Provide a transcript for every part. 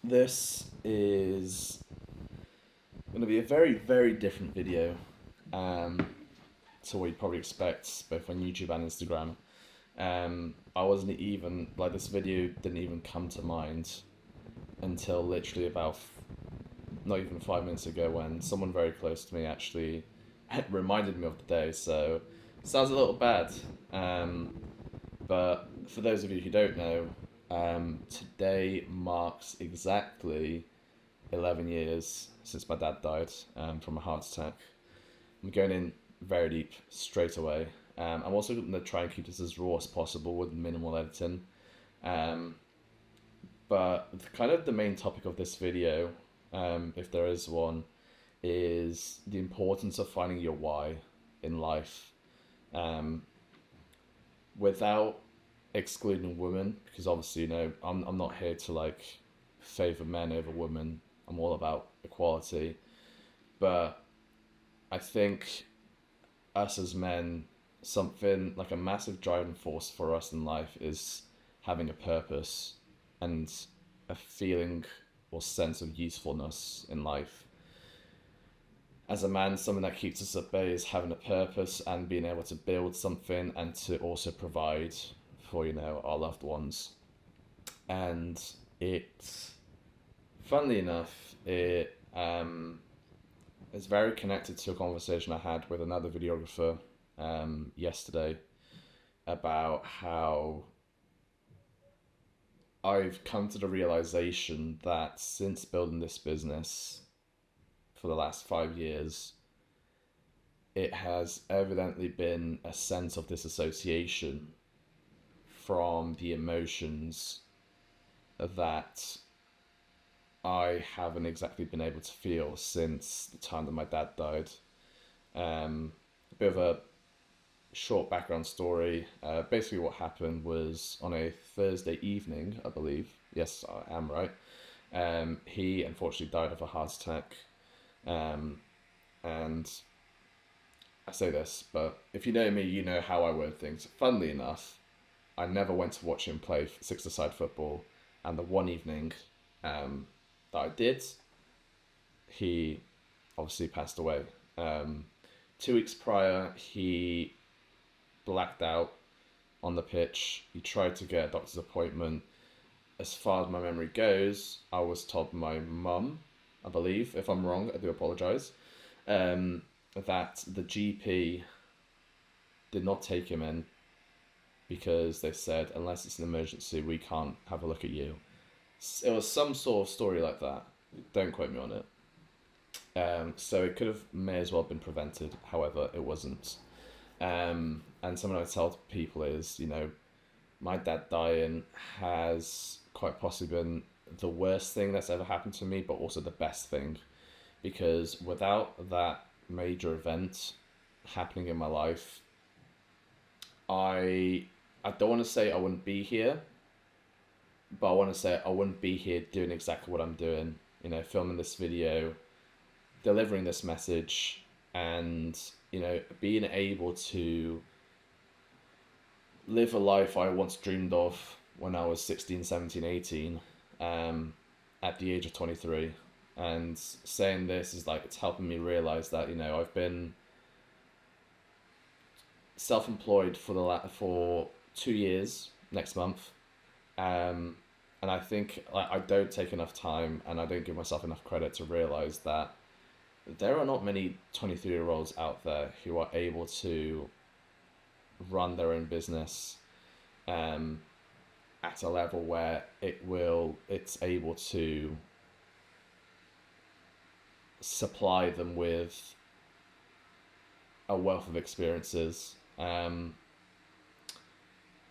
This is going to be a very, very different video um, to what you'd probably expect both on YouTube and Instagram. I wasn't even, like, this video didn't even come to mind until literally about not even 5 minutes ago when someone very close to me actually reminded me of the day. So it sounds a little bad. But for those of you who don't know, today marks exactly 11 years since my dad died from a heart attack. I'm going in very deep straight away. I'm also going to try and keep this as raw as possible with minimal editing. Um, but kind of the main topic of this video, if there is one, is the importance of finding your why in life. Um, Without excluding women, because obviously, I'm not here to like favor men over women. I'm all about equality. But I think us as men, something like a massive driving force for us in life is having a purpose and a feeling or sense of usefulness in life. As a man, something that keeps us at bay is having a purpose and being able to build something and to also provide for, our loved ones. And it, funnily enough, it is very connected to a conversation I had with another videographer yesterday about how I've come to the realization that since building this business for the last 5 years, it has evidently been a sense of disassociation from the emotions that I haven't exactly been able to feel since the time that my dad died. A bit of a short background story. Basically, what happened was on a Thursday evening, I believe. Yes, I am right. He unfortunately died of a heart attack. And I say this, but if you know me, you know how I word things. Funnily enough, I never went to watch him play six-a-side football, and the one evening that I did, he obviously passed away. 2 weeks prior, he blacked out on the pitch. He tried to get a doctor's appointment. As far as my memory goes, I was told by my mum, I believe. If I'm wrong, I do apologise. That the GP did not take him in because they said, unless it's an emergency, we can't have a look at you. It was some sort of story like that. Don't quote me on it. So it could have may as well been prevented. However, it wasn't. And something I tell people is, my dad dying has quite possibly been the worst thing that's ever happened to me, but also the best thing, because without that major event happening in my life, I don't want to say I wouldn't be here, but I want to say I wouldn't be here doing exactly what I'm doing. Filming this video, delivering this message, and being able to live a life I once dreamed of when I was 16, 17, 18, at the age of 23. And saying this is like, it's helping me realize that, I've been self-employed for 2 years next month. And I think like I don't take enough time and I don't give myself enough credit to realize that there are not many 23-year-olds out there who are able to run their own business at a level where it's able to supply them with a wealth of experiences.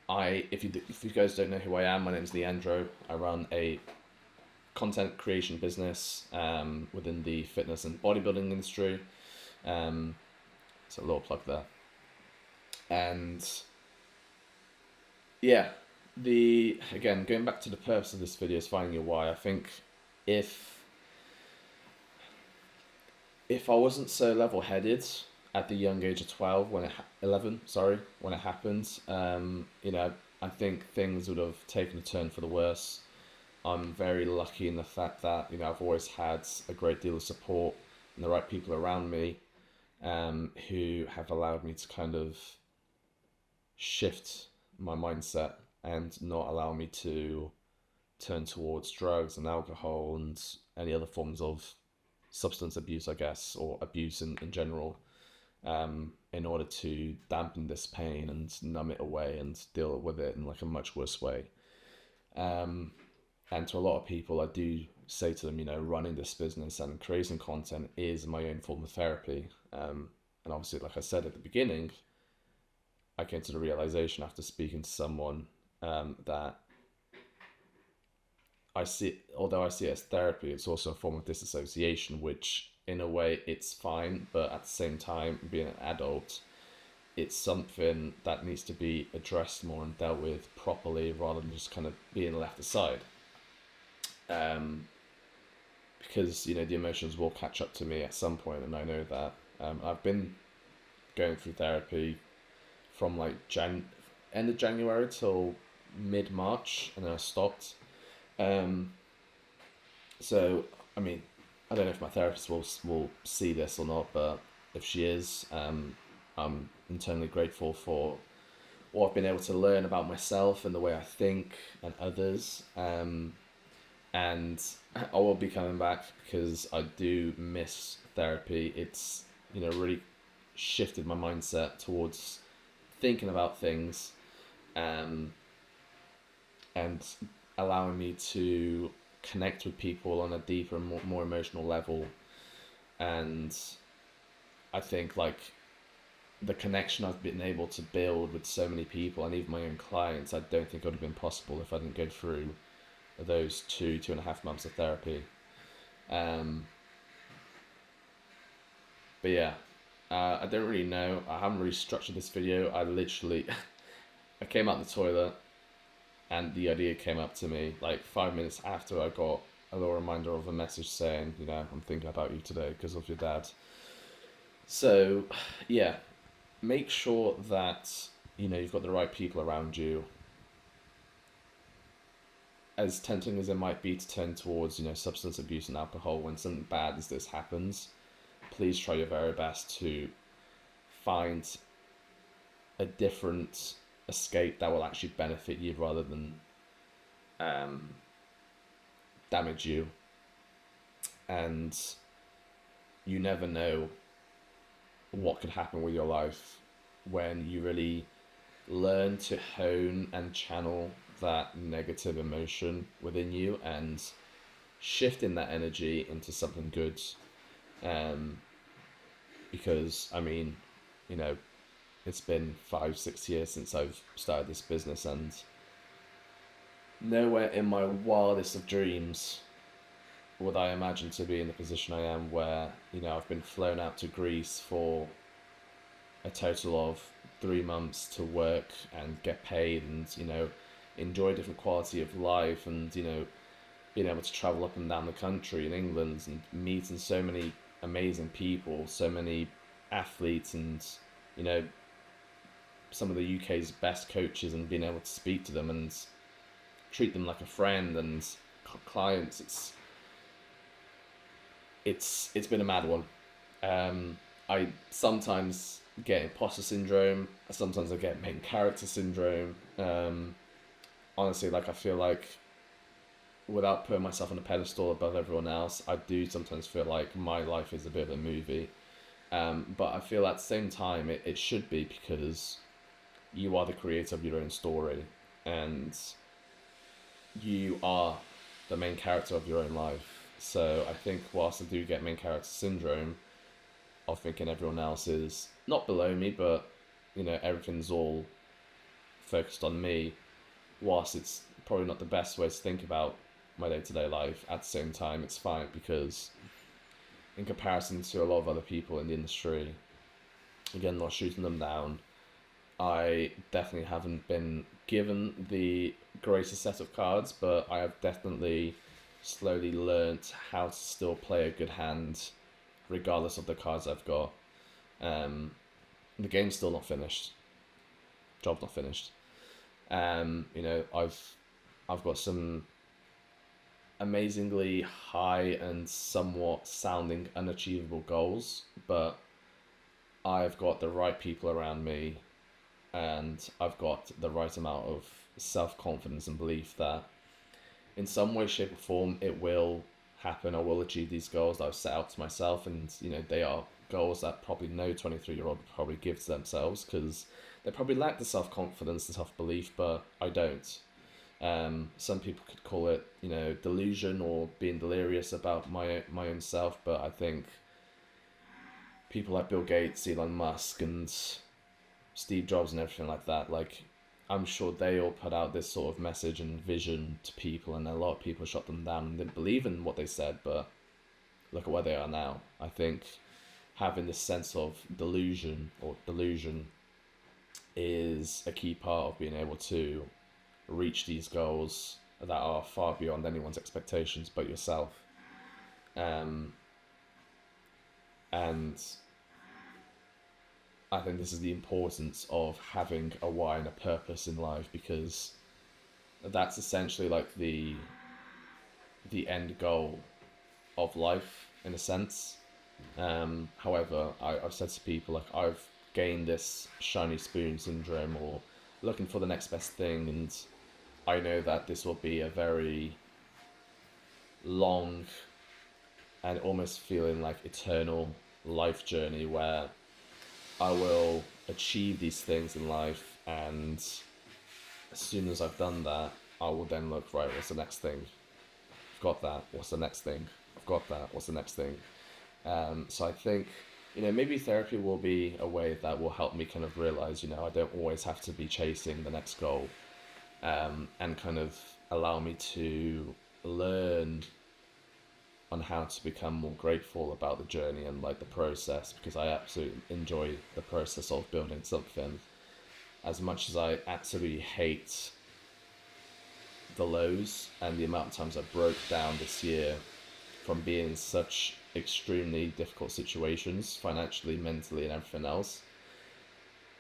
If you guys don't know who I am, my name is Leandro. I run a content creation business within the fitness and bodybuilding industry. So a little plug there. And yeah, again, going back to the purpose of this video is finding your why. I think if I wasn't so level-headed at the young age of 12 11, sorry, when it happened, I think things would have taken a turn for the worse. I'm very lucky in the fact that, I've always had a great deal of support and the right people around me, who have allowed me to kind of shift my mindset and not allow me to turn towards drugs and alcohol and any other forms of substance abuse, I guess, or abuse in general, in order to dampen this pain and numb it away and deal with it in like a much worse way. And to a lot of people, I do say to them, running this business and creating content is my own form of therapy. And obviously, like I said at the beginning, I came to the realization after speaking to someone, that although I see it as therapy, it's also a form of disassociation, which in a way it's fine, but at the same time, being an adult, it's something that needs to be addressed more and dealt with properly rather than just kind of being left aside. Because, the emotions will catch up to me at some point, and I know that. I've been going through therapy from like end of January till mid-March, and then I stopped. So, I mean, I don't know if my therapist will see this or not, but if she is, I'm internally grateful for what I've been able to learn about myself and the way I think and others. And I will be coming back because I do miss therapy. It's, really shifted my mindset towards thinking about things, and allowing me to connect with people on a deeper and more emotional level. And I think like the connection I've been able to build with so many people and even my own clients, I don't think it would have been possible if I didn't go through those 2.5 months of therapy. But yeah, I don't really know. I haven't really structured this video. I literally, I came out the toilet and the idea came up to me like 5 minutes after I got a little reminder of a message saying, I'm thinking about you today because of your dad. So yeah, make sure that, you've got the right people around you. As tempting as it might be to turn towards, substance abuse and alcohol when something bad as this happens, please try your very best to find a different escape that will actually benefit you rather than damage you. And you never know what could happen with your life when you really learn to hone and channel that negative emotion within you and shifting that energy into something good. Because it's been 5-6 years since I've started this business, and nowhere in my wildest of dreams would I imagine to be in the position I am where, I've been flown out to Greece for a total of 3 months to work and get paid and, enjoy a different quality of life and, being able to travel up and down the country in England and meeting so many amazing people, so many athletes and, some of the UK's best coaches and being able to speak to them and treat them like a friend and clients. It's been a mad one. I sometimes get imposter syndrome. Sometimes I get main character syndrome. Honestly, I feel like without putting myself on a pedestal above everyone else, I do sometimes feel like my life is a bit of a movie. But I feel at the same time it should be, because you are the creator of your own story and you are the main character of your own life. So I think whilst I do get main character syndrome of thinking everyone else is not below me, but everything's all focused on me, whilst it's probably not the best way to think about my day-to-day life, at the same time it's fine, because in comparison to a lot of other people in the industry, again, not shooting them down, I definitely haven't been given the greatest set of cards, but I have definitely slowly learnt how to still play a good hand regardless of the cards I've got. The game's still not finished. Job's not finished. I've got some amazingly high and somewhat sounding unachievable goals, but I've got the right people around me and I've got the right amount of self confidence and belief that in some way, shape, or form it will happen. I will achieve these goals that I've set out to myself, and they are goals that probably no 23-year-old probably give to themselves because they probably lack the self confidence, the self belief, but I don't. Some people could call it, delusion or being delirious about my own self, but I think people like Bill Gates, Elon Musk, and Steve Jobs and everything like that, like I'm sure they all put out this sort of message and vision to people, and a lot of people shut them down and didn't believe in what they said. But look at where they are now. I think having this sense of delusion is a key part of being able to reach these goals that are far beyond anyone's expectations but yourself. Um, and I think this is the importance of having a why and a purpose in life, because that's essentially like the end goal of life in a sense. However, I've said to people, like, I've gained this shiny spoon syndrome, or looking for the next best thing, and I know that this will be a very long and almost feeling like eternal life journey where I will achieve these things in life, and as soon as I've done that, I will then look, right, what's the next thing? I've got that, what's the next thing? I've got that, what's the next thing? So I think, maybe therapy will be a way that will help me kind of realize, I don't always have to be chasing the next goal, and kind of allow me to learn on how to become more grateful about the journey and like the process, because I absolutely enjoy the process of building something as much as I absolutely hate the lows and the amount of times I broke down this year from being in such extremely difficult situations financially, mentally, and everything else.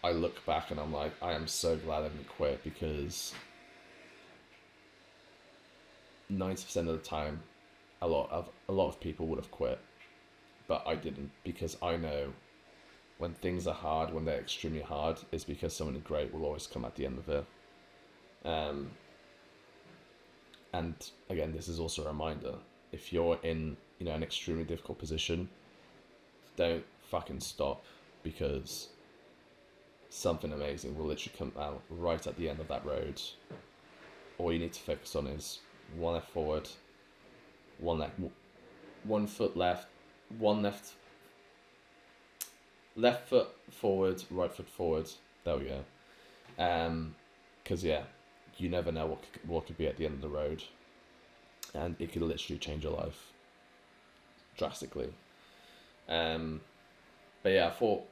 I look back and I'm like, I am so glad I didn't quit, because 90% of the time a lot of people would have quit, but I didn't, because I know when things are hard, when they're extremely hard, it's because something great will always come at the end of it. Um, and again, this is also a reminder: if you're in an extremely difficult position, don't fucking stop, because something amazing will literally come out right at the end of that road. All you need to focus on is one left forward, one foot left, one left foot forward, right foot forward. There we go. Because you never know what could be at the end of the road, and it could literally change your life drastically. But yeah, I thought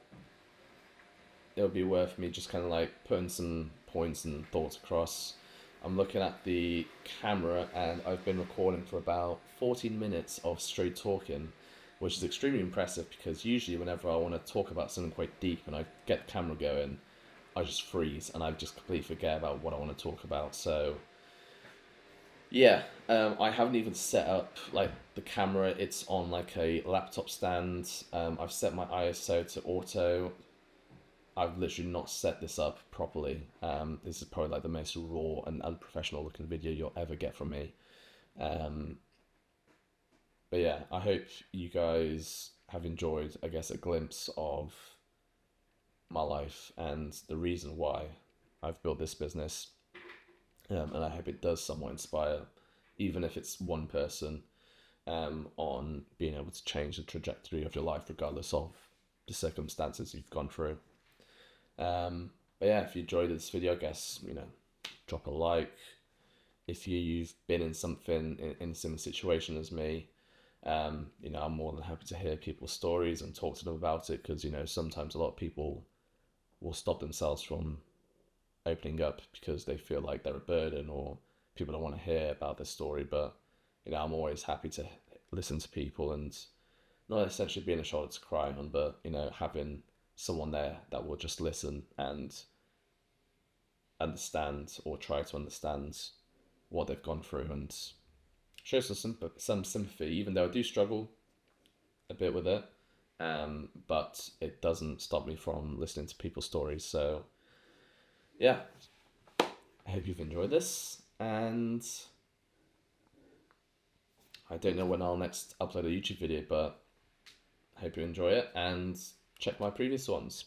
it would be worth me just kind of like putting some points and thoughts across. I'm looking at the camera and I've been recording for about 14 minutes of straight talking, which is extremely impressive, because usually whenever I want to talk about something quite deep and I get the camera going, I just freeze and I just completely forget about what I want to talk about. So yeah, I haven't even set up like the camera. It's on like a laptop stand. I've set my ISO to auto. I've literally not set this up properly. This is probably like the most raw and unprofessional looking video you'll ever get from me. Um, but yeah, I hope you guys have enjoyed, I guess, a glimpse of my life and the reason why I've built this business. And I hope it does somewhat inspire, even if it's one person, on being able to change the trajectory of your life regardless of the circumstances you've gone through. But yeah, if you enjoyed this video, I guess, drop a like. If you've been in something in a similar situation as me, I'm more than happy to hear people's stories and talk to them about it, because, sometimes a lot of people will stop themselves from opening up because they feel like they're a burden, or people don't want to hear about their story. But, I'm always happy to listen to people, and not essentially being a shoulder to cry on, but, having someone there that will just listen and understand, or try to understand what they've gone through, and show some sympathy, even though I do struggle a bit with it. But it doesn't stop me from listening to people's stories. So yeah, I hope you've enjoyed this, and I don't know when I'll next upload a YouTube video, but I hope you enjoy it and check my previous ones.